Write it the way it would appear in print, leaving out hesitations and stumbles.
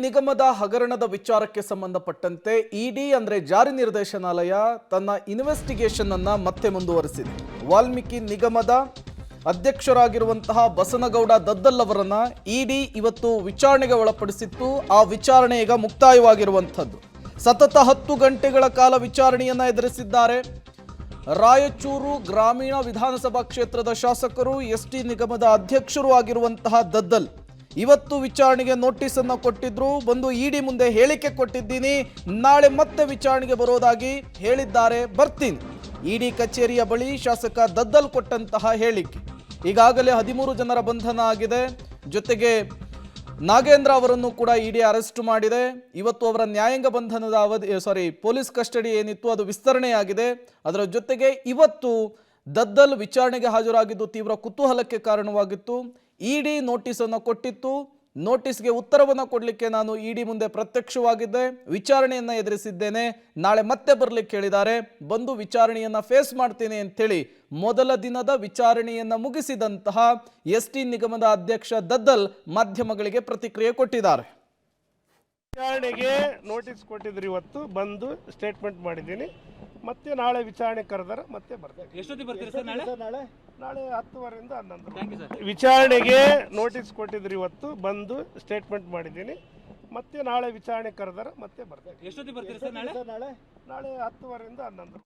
ನಿಗಮದ ಹಗರಣದ ವಿಚಾರಕ್ಕೆ ಸಂಬಂಧಪಟ್ಟಂತೆ ಇಡಿ ಅಂದ್ರೆ ಜಾರಿ ನಿರ್ದೇಶನಾಲಯ ತನ್ನ ಇನ್ವೆಸ್ಟಿಗೇಷನ್ ಅನ್ನ ಮತ್ತೆ ಮುಂದುವರಿಸಿದೆ. ವಾಲ್ಮೀಕಿ ನಿಗಮದ ಅಧ್ಯಕ್ಷರಾಗಿರುವಂತಹ ಬಸನಗೌಡ ದದ್ದಲ್ ಅವರನ್ನ ಇಡಿ ಇವತ್ತು ವಿಚಾರಣೆಗೆ ಒಳಪಡಿಸಿತ್ತು. ಆ ವಿಚಾರಣೆ ಈಗ ಮುಕ್ತಾಯವಾಗಿರುವಂಥದ್ದು. ಸತತ 10 ಗಂಟೆಗಳ ಕಾಲ ವಿಚಾರಣೆಯನ್ನ ಎದುರಿಸಿದ್ದಾರೆ. ರಾಯಚೂರು ಗ್ರಾಮೀಣ ವಿಧಾನಸಭಾ ಕ್ಷೇತ್ರದ ಶಾಸಕರು, ಎಸ್ಟಿ ನಿಗಮದ ಅಧ್ಯಕ್ಷರು ಆಗಿರುವಂತಹ ದದ್ದಲ್ ಇವತ್ತು ವಿಚಾರಣೆಗೆ ನೋಟಿಸ್ ಅನ್ನು ಕೊಟ್ಟಿದ್ರು. ಬಂದು ಇಡಿ ಮುಂದೆ ಹೇಳಿಕೆ ಕೊಟ್ಟಿದ್ದೀನಿ, ನಾಳೆ ಮತ್ತೆ ವಿಚಾರಣೆಗೆ ಬರೋದಾಗಿ ಹೇಳಿದ್ದಾರೆ, ಬರ್ತೀನಿ. ಇಡಿ ಕಚೇರಿಯ ಬಳಿ ಶಾಸಕ ದದ್ದಲ್ ಕೊಟ್ಟಂತಹ ಹೇಳಿಕೆ. ಈಗಾಗಲೇ 13 ಜನರ ಬಂಧನ ಆಗಿದೆ. ಜೊತೆಗೆ ನಾಗೇಂದ್ರ ಅವರನ್ನು ಕೂಡ ಇಡಿ ಅರೆಸ್ಟ್ ಮಾಡಿದೆ. ಇವತ್ತು ಅವರ ನ್ಯಾಯಾಂಗ ಬಂಧನದ ಪೊಲೀಸ್ ಕಸ್ಟಡಿ ಏನಿತ್ತು ಅದು ವಿಸ್ತರಣೆಯಾಗಿದೆ. ಅದರ ಜೊತೆಗೆ ಇವತ್ತು ದದ್ದಲ್ ವಿಚಾರಣೆಗೆ ಹಾಜರಾಗಿದ್ದು ತೀವ್ರ ಕುತೂಹಲಕ್ಕೆ ಕಾರಣವಾಗಿತ್ತು. ಇಡಿ ನೋಟಿಸ್ ಅನ್ನು ಕೊಟ್ಟಿತ್ತು. ನೋಟಿಸ್ಗೆ ಉತ್ತರವನ್ನು ಕೊಡಲಿಕ್ಕೆ ನಾನು ಇಡಿ ಮುಂದೆ ಪ್ರತ್ಯಕ್ಷವಾಗಿದ್ದೆ, ವಿಚಾರಣೆಯನ್ನ ಎದುರಿಸಿದ್ದೇನೆ, ನಾಳೆ ಮತ್ತೆ ಬರ್ಲಿಕ್ಕೆ ಹೇಳಿದ್ದಾರೆ, ಬಂದು ವಿಚಾರಣೆಯನ್ನ ಫೇಸ್ ಮಾಡ್ತೀನಿ ಅಂತೇಳಿ ಮೊದಲ ದಿನದ ವಿಚಾರಣೆಯನ್ನ ಮುಗಿಸಿದಂತಹ ಎಸ್ಟಿ ನಿಗಮದ ಅಧ್ಯಕ್ಷ ದದ್ದಲ್ ಮಾಧ್ಯಮಗಳಿಗೆ ಪ್ರತಿಕ್ರಿಯೆ ಕೊಟ್ಟಿದ್ದಾರೆ. ವಿಚಾರಣೆಗೆ ನೋಟಿಸ್ ಕೊಟ್ಟಿದ್ರು, ಇವತ್ತು ಬಂದು ಸ್ಟೇಟ್ಮೆಂಟ್ ಮಾಡಿದ್ದೀನಿ, ಮತ್ತೆ ನಾಳೆ ವಿಚಾರಣೆ ಕರೆದಾರ ಮತ್ತೆ ಬರ್ತೇನೆ. ಎಷ್ಟೊತ್ತಿಗೆ ಬರ್ತೀರಿ ಸರ್? ನಾಳೆ 10:30ರಿಂದ 11. ವಿಚಾರಣೆಗೆ ನೋಟಿಸ್ ಕೊಟ್ಟಿದ್ರು, ಇವತ್ತು ಬಂದು ಸ್ಟೇಟ್ಮೆಂಟ್ ಮಾಡಿದ್ದೀನಿ, ಮತ್ತೆ ನಾಳೆ ವಿಚಾರಣೆ ಕರೆದಾರ ಮತ್ತೆ ಬರ್ತೇನೆ. ಎಷ್ಟೊತ್ತಿಗೆ ಬರ್ತೀರಿ ಸರ್? ನಾಳೆ 10:30ರಿಂದ 11.